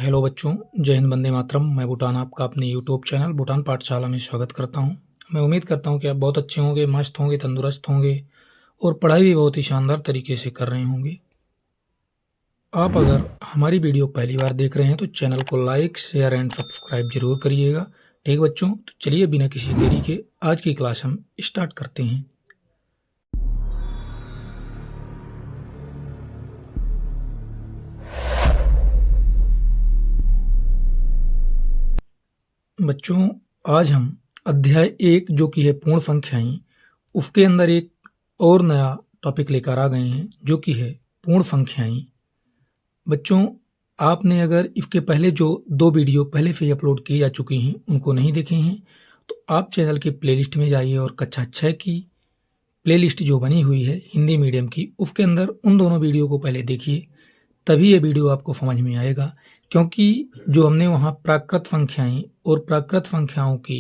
Hello बच्चों, जय हिंद, वंदे मातरम। मैं भूटान आपका अपने यूट्यूब चैनल भूटान पाठशाला में स्वागत करता हूं। मैं उम्मीद करता हूं कि आप बहुत अच्छे होंगे, मस्त होंगे, तंदुरुस्त होंगे और पढ़ाई भी बहुत ही शानदार तरीके से कर रहे होंगे। आप अगर हमारी वीडियो पहली बार देख रहे हैं तो चैनल को लाइक, शेयर एंड सब्सक्राइब जरूर करिएगा। ठीक बच्चों, तो चलिए बिना किसी देरी के आज की क्लास हम स्टार्ट करते हैं। बच्चों, आज हम अध्याय 1 जो कि है पूर्ण संख्याएं, उसके अंदर एक और नया टॉपिक लेकर आ गए हैं जो कि है पूर्ण संख्याएं। बच्चों, आपने अगर इसके पहले जो 2 वीडियो पहले से ही अपलोड की जा चुकी हैं उनको नहीं देखे हैं तो आप चैनल के प्लेलिस्ट में जाइए और कक्षा 6 की प्लेलिस्ट जो बनी हुई है हिंदी मीडियम की, उसके अंदर उन दोनों वीडियो को पहले देखिए, तभी ये वीडियो आपको समझ में आएगा। क्योंकि जो हमने वहाँ प्राकृत संख्याएं और प्राकृत संख्याओं की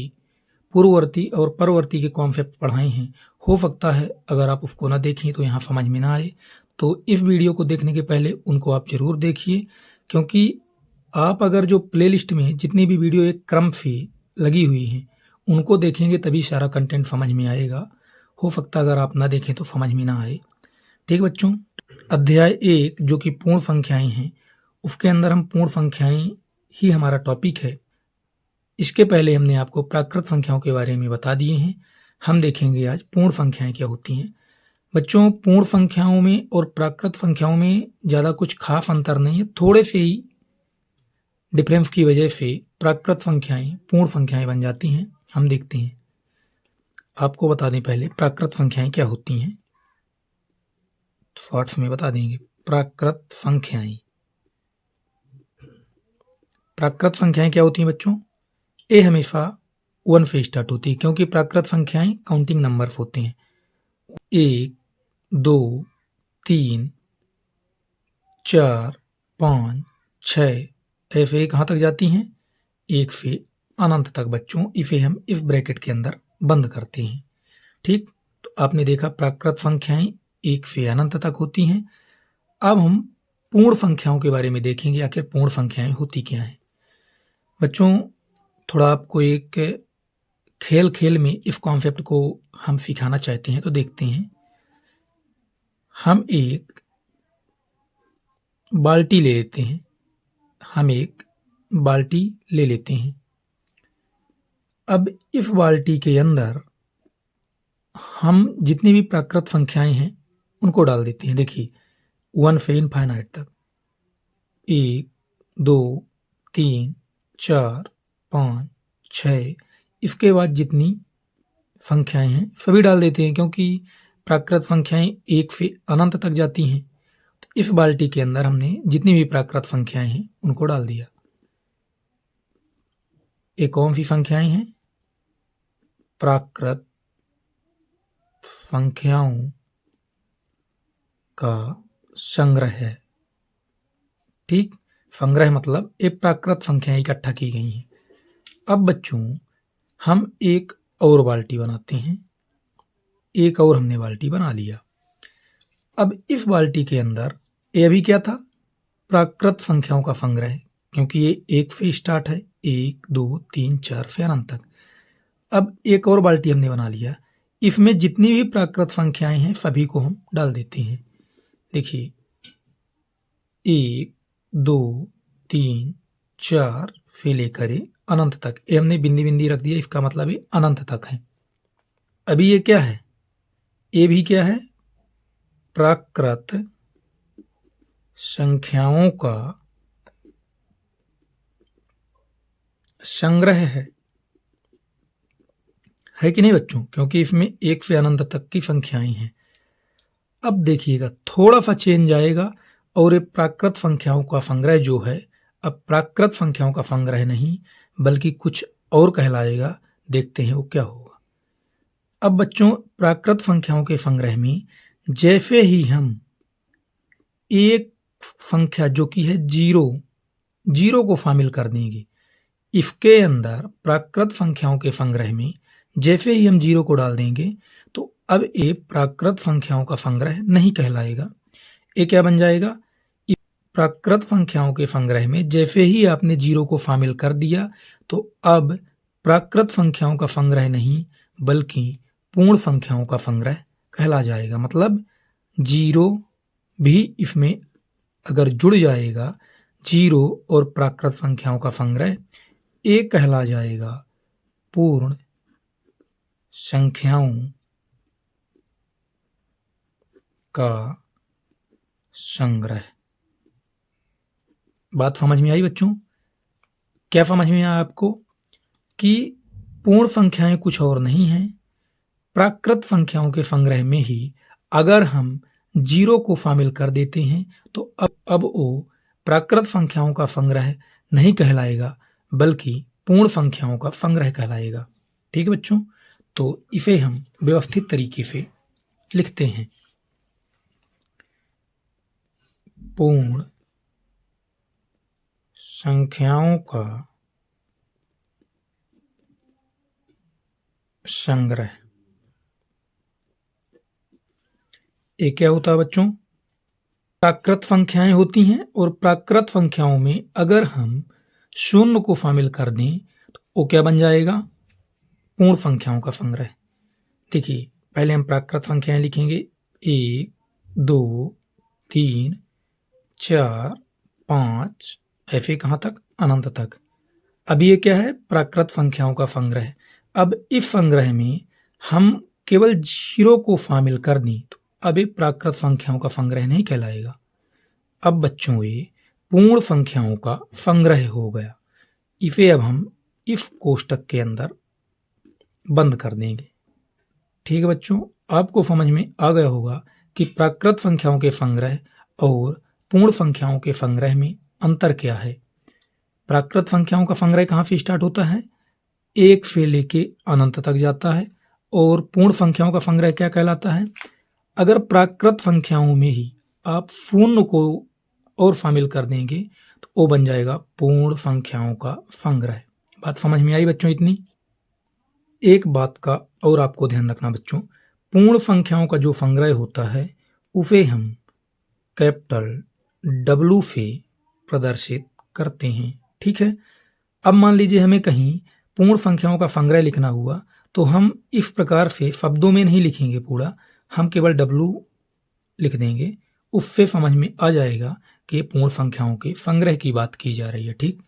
पूर्ववर्ती और परवर्ती के कॉन्सेप्ट पढ़ाए हैं, हो सकता है अगर आप उसको ना देखें तो यहाँ समझ में ना आए। तो इस वीडियो को देखने के पहले उनको आप ज़रूर देखिए, क्योंकि आप अगर जो प्लेलिस्ट में जितनी भी वीडियो एक क्रम से लगी हुई हैं उनको देखेंगे तभी सारा कंटेंट समझ में आएगा। हो सकता अगर आप ना देखें तो समझ में ना आए। ठीक बच्चों, अध्याय 1 जो कि पूर्ण संख्याएं हैं, उसके अंदर हम पूर्ण संख्याएं ही हमारा टॉपिक है। इसके पहले हमने आपको प्राकृत संख्याओं के बारे में बता दिए हैं। हम देखेंगे आज पूर्ण संख्याएं क्या होती हैं। बच्चों, पूर्ण संख्याओं में और प्राकृत संख्याओं में ज़्यादा कुछ खास अंतर नहीं है। थोड़े से ही डिफरेंस की वजह से प्राकृत संख्याएं पूर्ण संख्याएं बन जाती हैं। हम देखते हैं। आपको बता दें पहले प्राकृत संख्याएं क्या होती हैं, शॉर्ट्स में बता देंगे। प्राकृत संख्याएं क्या होती हैं बच्चों? ए हमेशा 1 से स्टार्ट होती है, क्योंकि प्राकृत संख्याएं काउंटिंग नंबर्स होते हैं। 1, 2, 3, 4, 5, 6 ऐसे कहाँ तक जाती हैं? 1 से अनंत तक। बच्चों, इसे हम इस ब्रैकेट के अंदर बंद करते हैं। ठीक, तो आपने देखा प्राकृत संख्याएं 1 से अनंत तक होती हैं। अब हम पूर्ण संख्याओं के बारे में देखेंगे, आखिर पूर्ण संख्याएं होती क्या हैं। बच्चों, थोड़ा आपको एक खेल में इस कॉन्सेप्ट को हम सिखाना चाहते हैं, तो देखते हैं। हम एक बाल्टी ले लेते हैं। अब इस बाल्टी के अंदर हम जितनी भी प्राकृत संख्याएं हैं उनको डाल देते हैं। देखिए, 1 से इनफाइनाइट तक, 1, 2, 3, 4, 5, 6। इसके बाद जितनी संख्याएं हैं सभी डाल देते हैं, क्योंकि प्राकृत संख्याएं 1 से अनंत तक जाती हैं। तो इस बाल्टी के अंदर हमने जितनी भी प्राकृत संख्याएं हैं उनको डाल दिया। ये कौन सी संख्याएं हैं? प्राकृत संख्याओं का संग्रह है। ठीक, संग्रह मतलब ये प्राकृत संख्याएं इकट्ठा की गई हैं। अब बच्चों, हम एक और बाल्टी बनाते हैं। एक और हमने बाल्टी बना लिया। अब इस बाल्टी के अंदर ये अभी क्या था? प्राकृत संख्याओं का संग्रह, क्योंकि ये 1 से स्टार्ट है, 1, 2, 3, 4 से अनंत तक। अब एक और बाल्टी हमने बना लिया। इसमें जितनी भी प्राकृत संख्याएं हैं सभी को हम डाल देते हैं। देखिए, 1, 2, 3, 4 से लेकर अनंत तक। ये हमने बिंदी बिंदी रख दिया, इसका मतलब ये अनंत तक है। अभी ये क्या है? ये भी क्या है? प्राकृत संख्याओं का संग्रह है कि नहीं बच्चों? क्योंकि इसमें 1 से अनंत तक की संख्याएं हैं। अब देखिएगा, थोड़ा सा चेंज आएगा और ये प्राकृत संख्याओं का संग्रह जो है, अब प्राकृत संख्याओं का संग्रह नहीं बल्कि कुछ और कहलाएगा। देखते हैं वो क्या होगा। अब बच्चों, प्राकृत संख्याओं के संग्रह में जैसे ही हम एक संख्या जो कि है 0 को शामिल कर देंगे, इसके अंदर प्राकृत संख्याओं के संग्रह में जैसे ही हम 0 को डाल देंगे तो अब ये प्राकृत संख्याओं का संग्रह नहीं कहलाएगा। ये क्या बन जाएगा? प्राकृत संख्याओं के संग्रह में जैसे ही आपने 0 को शामिल कर दिया तो अब प्राकृत संख्याओं का संग्रह नहीं बल्कि पूर्ण संख्याओं का संग्रह कहला जाएगा। मतलब 0 भी इसमें अगर जुड़ जाएगा, 0 और प्राकृत संख्याओं का संग्रह, ये कहला जाएगा पूर्ण संख्याओं का संग्रह। बात समझ में आई बच्चों? क्या समझ में आया आपको कि पूर्ण संख्याएं कुछ और नहीं हैं, प्राकृत संख्याओं के संग्रह में ही अगर हम 0 को शामिल कर देते हैं तो अब वो प्राकृत संख्याओं का संग्रह नहीं कहलाएगा बल्कि पूर्ण संख्याओं का संग्रह कहलाएगा। ठीक है बच्चों, तो इसे हम व्यवस्थित तरीके से लिखते हैं। पूर्ण संख्याओं का संग्रह। ये क्या होता है बच्चों? प्राकृत संख्याएं होती हैं और प्राकृत संख्याओं में अगर हम 0 को शामिल कर दें तो वो क्या बन जाएगा? पूर्ण संख्याओं का संग्रह। देखिए, पहले हम प्राकृत संख्याएं लिखेंगे 1, 2, 3, 4, 5, ऐसे कहाँ तक? अनंत तक। अब ये क्या है? प्राकृत संख्याओं का संग्रह। अब इस संग्रह में हम केवल 0 को शामिल कर दें तो अब ये प्राकृत संख्याओं का संग्रह नहीं कहलाएगा। अब बच्चों ये पूर्ण संख्याओं का संग्रह हो गया। इसे अब हम इस कोष्टक के अंदर बंद कर देंगे। ठीक है बच्चों, आपको समझ में आ गया होगा कि प्राकृत संख्याओं के संग्रह और पूर्ण संख्याओं के संग्रह में अंतर क्या है। प्राकृत संख्याओं का संग्रह कहाँ से स्टार्ट होता है? 1 से लेके अनंत तक जाता है। और पूर्ण संख्याओं का संग्रह क्या कहलाता है? अगर प्राकृत संख्याओं में ही आप 0 को और शामिल कर देंगे तो वो बन जाएगा पूर्ण संख्याओं का संग्रह। बात समझ में आई बच्चों? इतनी एक बात का और आपको ध्यान रखना बच्चों, पूर्ण संख्याओं का जो संग्रह होता है उसे हम कैपिटल W से प्रदर्शित करते हैं। ठीक है, अब मान लीजिए हमें कहीं पूर्ण संख्याओं का संग्रह लिखना हुआ तो हम इस प्रकार से शब्दों में नहीं लिखेंगे पूरा, हम केवल W लिख देंगे। उससे समझ में आ जाएगा कि पूर्ण संख्याओं के संग्रह की बात की जा रही है। ठीक,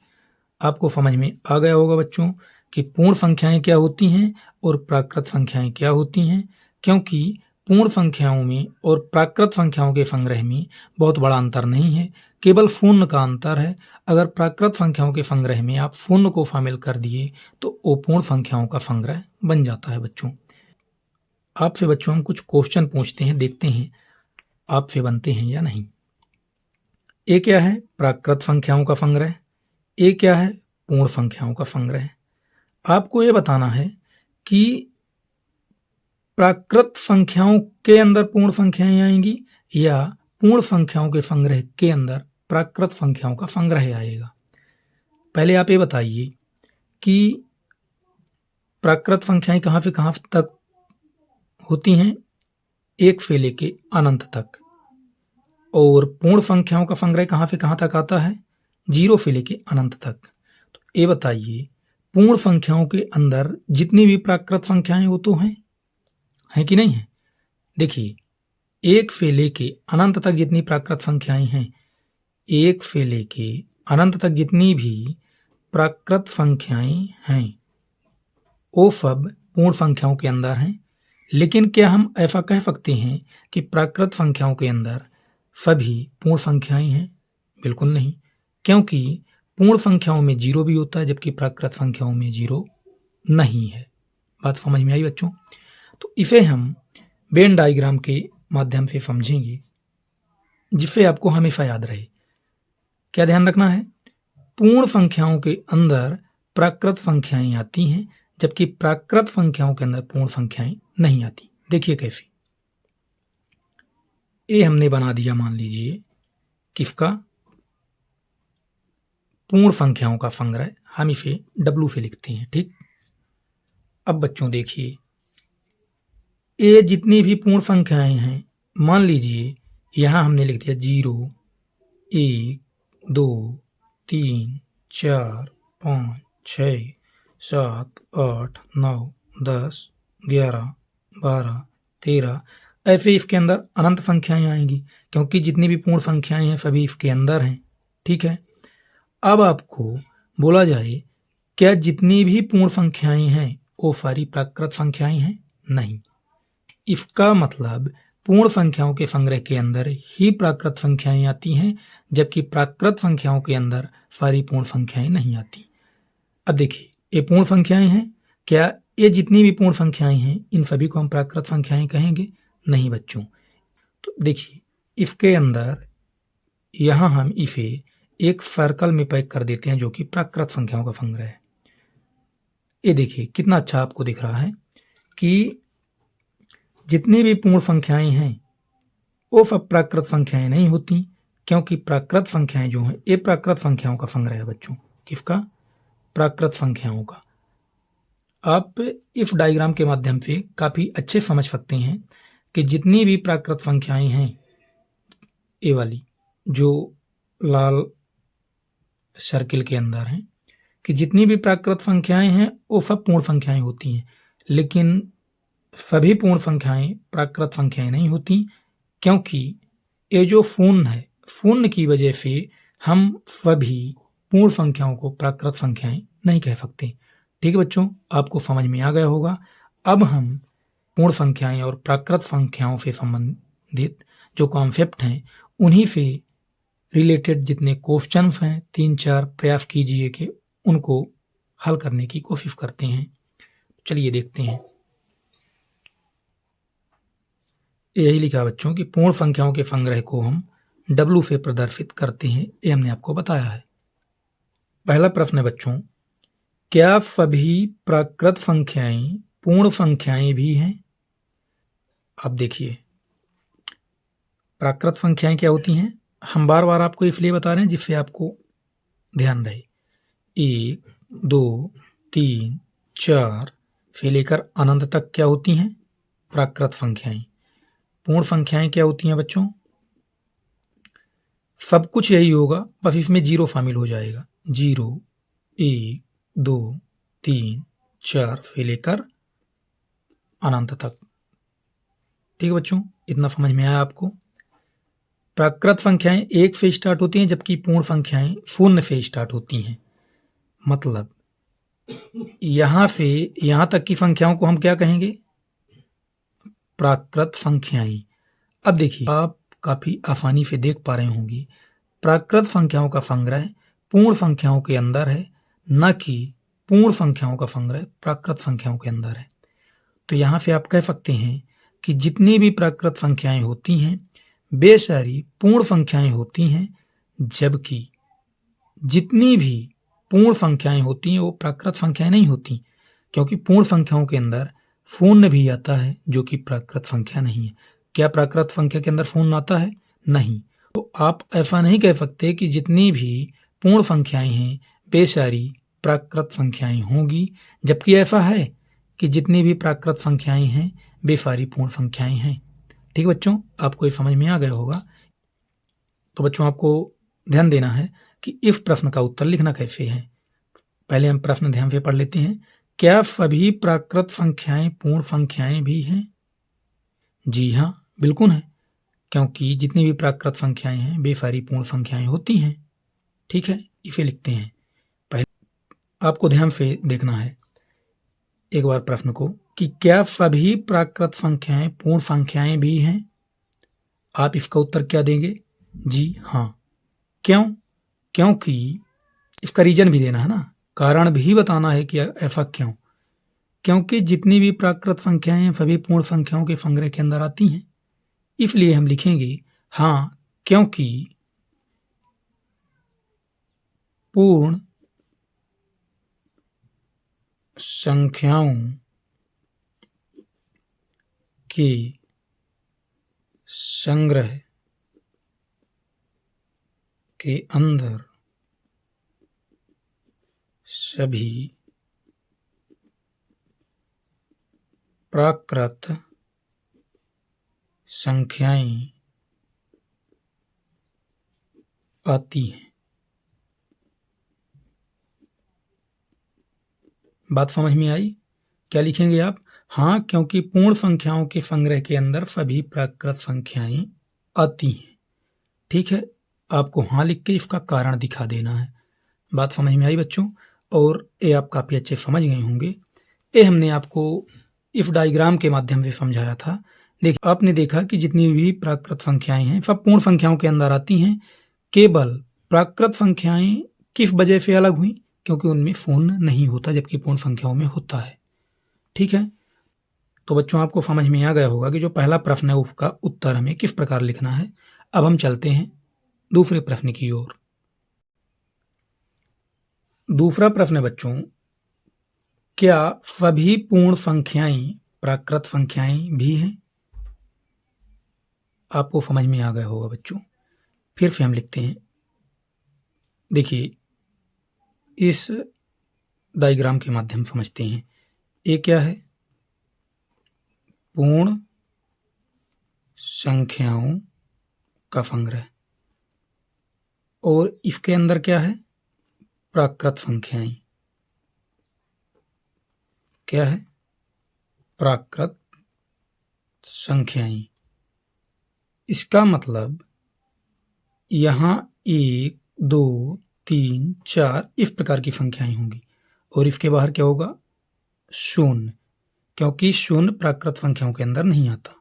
आपको समझ में आ गया होगा बच्चों कि पूर्ण संख्याएं क्या होती हैं और प्राकृत संख्याएं क्या होती हैं, क्योंकि पूर्ण संख्याओं में और प्राकृत संख्याओं के संग्रह में बहुत बड़ा अंतर नहीं है, केवल 0 का अंतर है। अगर प्राकृत संख्याओं के संग्रह में आप 0 को शामिल कर दिए तो वो पूर्ण संख्याओं का संग्रह बन जाता है। बच्चों, आपसे बच्चों हम कुछ क्वेश्चन पूछते हैं, देखते हैं आपसे बनते हैं या नहीं। ये क्या है? प्राकृत संख्याओं का संग्रह। ये क्या है? पूर्ण संख्याओं का संग्रह। आपको ये बताना है कि प्राकृत संख्याओं के अंदर पूर्ण संख्याएं आएंगी या पूर्ण संख्याओं के संग्रह के अंदर प्राकृत संख्याओं का संग्रह आएगा। पहले आप ये बताइए कि प्राकृत संख्याएं कहाँ से कहाँ तक होती हैं? 1 से लेके अनंत तक। और पूर्ण संख्याओं का संग्रह कहाँ से कहाँ तक आता है? 0 से लेके अनंत तक। तो ये बताइए, पूर्ण संख्याओं के अंदर जितनी भी प्राकृत संख्याएं वो तो हैं कि नहीं है? देखिए, 1 से लेके अनंत तक जितनी प्राकृत संख्याएं हैं, 1 से लेके अनंत तक जितनी भी प्राकृत संख्याएं हैं वो सब पूर्ण संख्याओं के अंदर हैं। लेकिन क्या हम ऐसा कह सकते हैं कि प्राकृत संख्याओं के अंदर सभी पूर्ण संख्याएं हैं? बिल्कुल नहीं, क्योंकि पूर्ण संख्याओं में 0 भी होता है जबकि प्राकृत संख्याओं में 0 नहीं है। बात समझ में आई बच्चों? तो इसे हम वेन डायग्राम के माध्यम से समझेंगे जिससे आपको हमेशा याद रहे। क्या ध्यान रखना है? पूर्ण संख्याओं के अंदर प्राकृत संख्याएं आती हैं जबकि प्राकृत संख्याओं के अंदर पूर्ण संख्याएं नहीं आती। देखिए कैसे। ये हमने बना दिया, मान लीजिए किसका? पूर्ण संख्याओं का संग्रह। हम इसे W से लिखते हैं। ठीक, अब बच्चों देखिए, ये जितनी भी पूर्ण संख्याएं हैं, मान लीजिए यहां हमने लिख दिया 0, 1, 2 3 4 5 6 7 8 9 10 11 12 13 ऐसे इसके अंदर अनंत संख्याएं आएंगी, क्योंकि जितनी भी पूर्ण संख्याएं हैं सभी इसके अंदर हैं। ठीक है, अब आपको बोला जाए क्या जितनी भी पूर्ण संख्याएं हैं वो सारी प्राकृत संख्याएं हैं? नहीं। इसका मतलब पूर्ण संख्याओं के संग्रह के अंदर ही प्राकृत संख्याएं आती हैं, जबकि प्राकृत संख्याओं के अंदर सारी पूर्ण संख्याएं नहीं आती। अब देखिए, ये पूर्ण संख्याएं हैं, क्या ये जितनी भी पूर्ण संख्याएं हैं इन सभी को हम प्राकृत संख्याएं कहेंगे? नहीं बच्चों। तो देखिए, इसके अंदर यहां हम इसे एक सर्कल में पैक कर देते हैं जो कि प्राकृत संख्याओं का संग्रह है। ये देखिए कितना अच्छा आपको दिख रहा है कि जितनी भी पूर्ण संख्याएं हैं वो सब प्राकृत संख्याएं नहीं होती, क्योंकि प्राकृत संख्याएं जो हैं ये प्राकृत संख्याओं का संग्रह है बच्चों। किसका? प्राकृत संख्याओं का। आप इस डायग्राम के माध्यम से काफी अच्छे समझ सकते हैं कि जितनी भी प्राकृत संख्याएं हैं, ये वाली जो लाल सर्किल के अंदर हैं, कि जितनी भी प्राकृत संख्याएं हैं वो सब पूर्ण संख्याएं होती हैं, लेकिन सभी पूर्ण संख्याएं प्राकृत संख्याएं नहीं होती, क्योंकि ये जो शून्य है, शून्य की वजह से हम सभी पूर्ण संख्याओं को प्राकृत संख्याएं नहीं कह सकते। ठीक है बच्चों, आपको समझ में आ गया होगा। अब हम पूर्ण संख्याएं और प्राकृत संख्याओं से संबंधित जो कॉन्सेप्ट हैं उन्हीं से रिलेटेड जितने क्वेश्चंस हैं 3-4 प्रयास कीजिए कि उनको हल करने की कोशिश करते हैं। चलिए देखते हैं। यही लिखा बच्चों कि पूर्ण संख्याओं के संग्रह को हम W से प्रदर्शित करते हैं, ये हमने आपको बताया है। पहला प्रश्न है बच्चों, क्या सभी प्राकृत संख्याएं पूर्ण संख्याएं भी हैं? अब देखिए, प्राकृत संख्याएं क्या होती हैं, हम बार बार आपको इसलिए बता रहे हैं जिससे आपको ध्यान रहे। 1 2 3 4 से लेकर अनंत तक क्या होती हैं? प्राकृत संख्याएं। पूर्ण संख्याएं क्या होती हैं बच्चों? सब कुछ यही होगा, बस इसमें 0 शामिल हो जाएगा। 0 1 2 3 4 से लेकर अनंत तक। ठीक है बच्चों, इतना समझ में आया आपको? प्राकृत संख्याएं 1 से स्टार्ट होती हैं, जबकि पूर्ण संख्याएं 0 से स्टार्ट होती हैं। मतलब यहां से यहां तक की संख्याओं को हम क्या कहेंगे? प्राकृत संख्याएं। अब देखिए, आप काफी आसानी से देख पा रहे होंगे, प्राकृत संख्याओं का संग्रह पूर्ण संख्याओं के अंदर है, न कि पूर्ण संख्याओं का संग्रह प्राकृत संख्याओं के अंदर है। तो यहां से आप कह सकते हैं कि जितनी भी प्राकृत संख्याएं होती हैं वे सारी पूर्ण संख्याएं होती हैं, जबकि जितनी भी पूर्ण संख्याएं होती हैं वो प्राकृत संख्याएं नहीं होती, क्योंकि पूर्ण संख्याओं के अंदर शून्य भी आता है जो कि प्राकृत संख्या नहीं है। क्या प्राकृत संख्या के अंदर शून्य आता है? नहीं। तो आप ऐसा नहीं कह सकते कि जितनी भी पूर्ण संख्याएं हैं वे सारी प्राकृत संख्याएं होंगी, जबकि ऐसा है कि जितनी भी प्राकृत संख्याएं हैं वे सारी पूर्ण संख्याएं हैं। ठीक बच्चों, आपको ये समझ में आ गया होगा। तो बच्चों, आपको ध्यान देना है कि इस प्रश्न का उत्तर लिखना कैसे है। पहले हम प्रश्न ध्यान से पढ़ लेते हैं। क्या सभी प्राकृत संख्याएं पूर्ण संख्याएं भी हैं? जी हाँ, बिल्कुल है, क्योंकि जितनी भी प्राकृत संख्याएं हैं वे सारी पूर्ण संख्याएं होती हैं। ठीक है, इसे लिखते हैं। पहले आपको ध्यान से देखना है एक बार प्रश्न को कि क्या सभी प्राकृत संख्याएं पूर्ण संख्याएं भी हैं? आप इसका उत्तर क्या देंगे? जी हाँ। क्यों? क्योंकि इसका रीजन भी देना है ना, कारण भी बताना है कि ऐसा क्यों। क्योंकि जितनी भी प्राकृत संख्याएं हैं सभी पूर्ण संख्याओं के संग्रह के अंदर आती हैं, इसलिए हम लिखेंगे हाँ, क्योंकि पूर्ण संख्याओं के संग्रह के अंदर सभी प्राकृत संख्याएं आती हैं। बात समझ में आई? क्या लिखेंगे आप? हाँ, क्योंकि पूर्ण संख्याओं के संग्रह के अंदर सभी प्राकृत संख्याएं आती हैं। ठीक है, आपको हाँ लिख के इसका कारण दिखा देना है। बात समझ में आई बच्चों? और ये आप काफ़ी अच्छे समझ गए होंगे। ये हमने आपको इफ डायग्राम के माध्यम से समझाया था। देखिए, आपने देखा कि जितनी भी प्राकृत संख्याएं हैं सब पूर्ण संख्याओं के अंदर आती हैं। केवल प्राकृत संख्याएं किस वजह से अलग हुई? क्योंकि उनमें शून्य नहीं होता, जबकि पूर्ण संख्याओं में होता है। ठीक है, तो बच्चों आपको समझ में आ गया होगा कि जो पहला प्रश्न है उसका उत्तर हमें किस प्रकार लिखना है। अब हम चलते हैं दूसरे प्रश्न की ओर। दूसरा प्रश्न बच्चों, क्या सभी पूर्ण संख्याएं प्राकृत संख्याएं भी हैं? आपको समझ में आ गया होगा बच्चों। फिर से हम लिखते हैं। देखिए, इस डायग्राम के माध्यम समझते हैं। ये क्या है? पूर्ण संख्याओं का संग्रह, और इसके अंदर क्या है? प्राकृत संख्याएं। क्या है? प्राकृत संख्याएं। इसका मतलब यहाँ 1, 2, 3, 4 इस प्रकार की संख्याएं होंगी, और इसके बाहर क्या होगा? शून्य, क्योंकि शून्य प्राकृत संख्याओं के अंदर नहीं आता।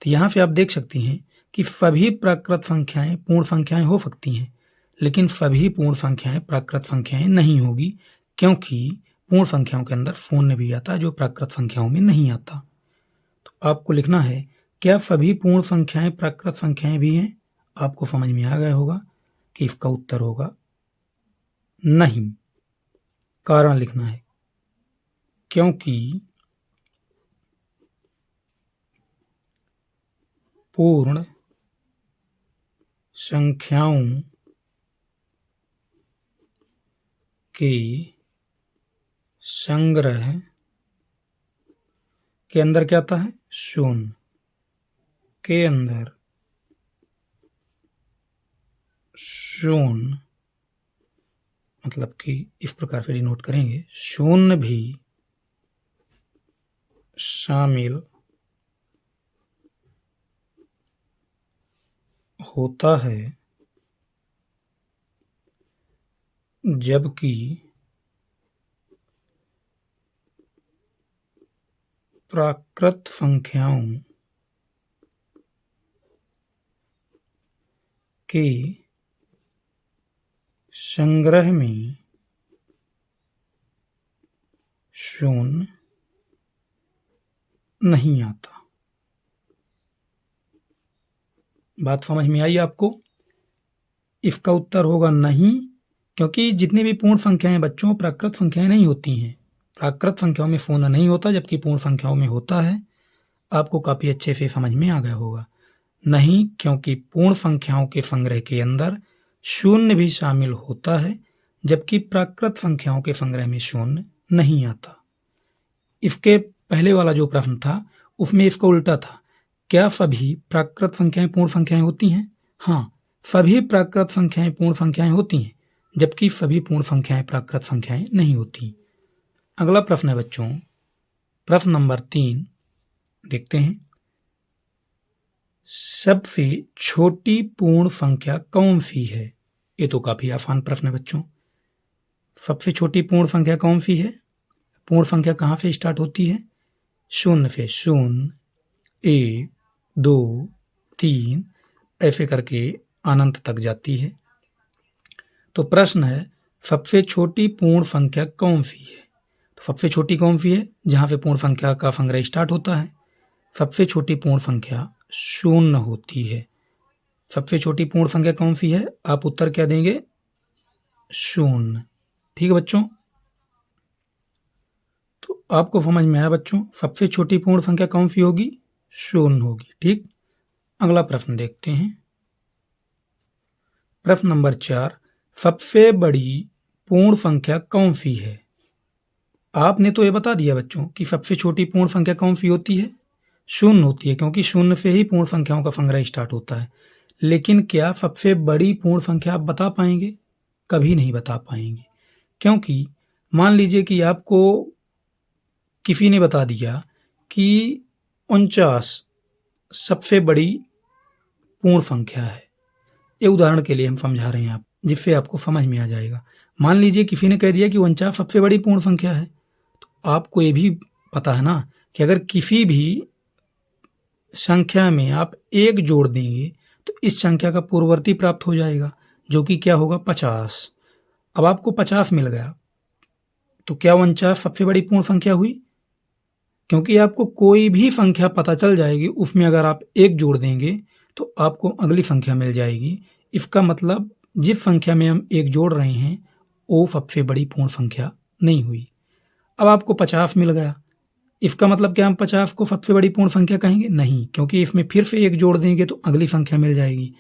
तो यहाँ से आप देख सकती हैं कि सभी प्राकृत संख्याएं पूर्ण संख्याएं हो सकती हैं, लेकिन सभी पूर्ण संख्याएं प्राकृत संख्याएं नहीं होगी, क्योंकि पूर्ण संख्याओं के अंदर शून्य भी आता है जो प्राकृत संख्याओं में नहीं आता। तो आपको लिखना है, क्या सभी पूर्ण संख्याएं प्राकृत संख्याएं भी हैं? आपको समझ में आ गया होगा कि इसका उत्तर होगा नहीं। कारण लिखना है, क्योंकि पूर्ण संख्याओं के संग्रह के अंदर क्या आता है? शून्य के अंदर शून्य, मतलब कि इस प्रकार से डिनोट करेंगे, शून्य भी शामिल होता है, जबकि प्राकृत संख्याओं के संग्रह में शून्य नहीं आता। बात समझ में आई आपको? इसका उत्तर होगा नहीं, क्योंकि जितनी भी पूर्ण संख्याएं बच्चों प्राकृत संख्याएं नहीं होती हैं। प्राकृत संख्याओं में शून्य नहीं होता, जबकि पूर्ण संख्याओं में होता है। आपको काफ़ी अच्छे से समझ में आ गया होगा। नहीं, क्योंकि पूर्ण संख्याओं के संग्रह के अंदर शून्य भी शामिल होता है, जबकि प्राकृत संख्याओं के संग्रह में शून्य नहीं आता। इसके पहले वाला जो प्रश्न था उसमें इसका उल्टा था। क्या सभी प्राकृत संख्याएं पूर्ण संख्याएं होती हैं? हाँ, सभी प्राकृत संख्याएं पूर्ण संख्याएं होती हैं, जबकि सभी पूर्ण संख्याएं प्राकृत संख्याएं नहीं होती। अगला प्रश्न है बच्चों, प्रश्न नंबर 3 देखते हैं। सबसे छोटी पूर्ण संख्या कौन सी है? ये तो काफी आसान प्रश्न है बच्चों। सबसे छोटी पूर्ण संख्या कौन सी है? पूर्ण संख्या कहाँ से स्टार्ट होती है? शून्य से। 0, 1, 2, 3 ऐसे करके अनंत तक जाती है। तो प्रश्न है, सबसे छोटी पूर्ण संख्या कौन सी है? तो सबसे छोटी कौन सी है? जहाँ से पूर्ण संख्या का संग्रह स्टार्ट होता है। सबसे छोटी पूर्ण संख्या 0 होती है। सबसे छोटी पूर्ण संख्या कौन सी है? आप उत्तर क्या देंगे? 0। ठीक है बच्चों, तो आपको समझ में आया बच्चों, सबसे छोटी पूर्ण संख्या कौन सी होगी? 0 होगी। ठीक, अगला प्रश्न देखते हैं। प्रश्न नंबर 4, सबसे बड़ी पूर्ण संख्या कौन सी है? आपने तो ये बता दिया बच्चों कि सबसे छोटी पूर्ण संख्या कौन सी होती है? 0 होती है, क्योंकि 0 से ही पूर्ण संख्याओं का संग्रह स्टार्ट होता है। लेकिन क्या सबसे बड़ी पूर्ण संख्या आप बता पाएंगे? कभी नहीं बता पाएंगे, क्योंकि मान लीजिए कि आपको किसी ने बता दिया कि 49 सबसे बड़ी पूर्ण संख्या है। ये उदाहरण के लिए हम समझा रहे हैं आप, जिससे आपको समझ में आ जाएगा। मान लीजिए किसी ने कह दिया कि 49 सबसे बड़ी पूर्ण संख्या है, तो आपको ये भी पता है ना कि अगर किसी भी संख्या में आप 1 जोड़ देंगे तो इस संख्या का पूर्ववर्ती प्राप्त हो जाएगा, जो कि क्या होगा 50। अब आपको 50 मिल गया, तो क्या 49 सबसे बड़ी पूर्ण संख्या हुई? क्योंकि आपको कोई भी संख्या पता चल जाएगी, उसमें अगर आप 1 जोड़ देंगे तो आपको अगली संख्या मिल जाएगी। इसका मतलब जिस संख्या में हम 1 जोड़ रहे हैं वो सबसे बड़ी पूर्ण संख्या नहीं हुई। अब आपको 50 मिल गया, इसका मतलब क्या हम 50 को सबसे बड़ी पूर्ण संख्या कहेंगे? नहीं, क्योंकि इसमें फिर से 1 जोड़ देंगे तो अगली संख्या मिल जाएगी,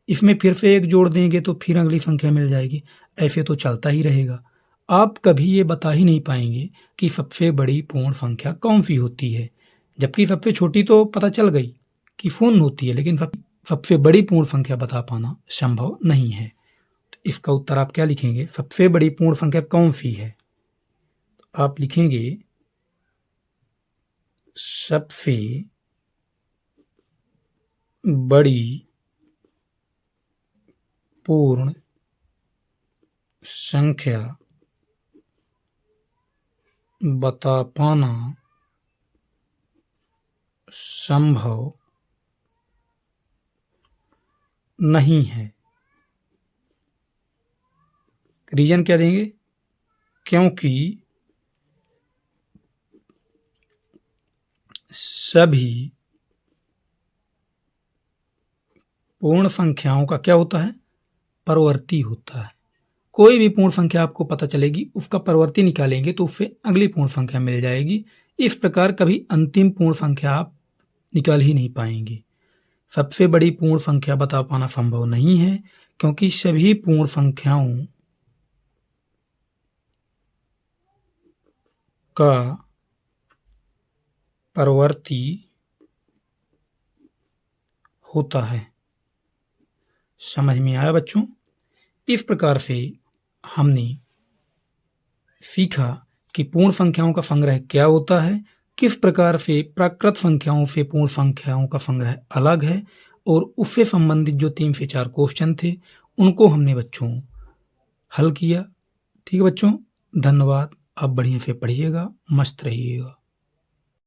इसमें फिर से 1 जोड़ देंगे तो फिर अगली संख्या मिल जाएगी, ऐसे तो चलता ही रहेगा। आप कभी ये बता ही नहीं पाएंगे कि सबसे बड़ी पूर्ण संख्या कौन सी होती है, जबकि सबसे छोटी तो पता चल गई कि शून्य होती है, लेकिन सबसे बड़ी पूर्ण संख्या बता पाना संभव नहीं है। तो इसका उत्तर आप क्या लिखेंगे? सबसे बड़ी पूर्ण संख्या कौन सी है? तो आप लिखेंगे सबसे बड़ी पूर्ण संख्या बता पाना संभव नहीं है। रीजन क्या देंगे? क्योंकि सभी पूर्ण संख्याओं का क्या होता है? परवर्ती होता है। कोई भी पूर्ण संख्या आपको पता चलेगी, उसका परवर्ती निकालेंगे तो उससे अगली पूर्ण संख्या मिल जाएगी। इस प्रकार कभी अंतिम पूर्ण संख्या आप निकाल ही नहीं पाएंगे। सबसे बड़ी पूर्ण संख्या बता पाना संभव नहीं है, क्योंकि सभी पूर्ण संख्याओं का परवर्ती होता है। समझ में आया बच्चों? इस प्रकार से हमने सीखा कि पूर्ण संख्याओं का संग्रह क्या होता है, किस प्रकार से प्राकृत संख्याओं से पूर्ण संख्याओं का संग्रह अलग है, और उससे संबंधित जो 3 से 4 क्वेश्चन थे उनको हमने बच्चों हल किया। ठीक है बच्चों, धन्यवाद। आप बढ़िया से पढ़िएगा, मस्त रहिएगा।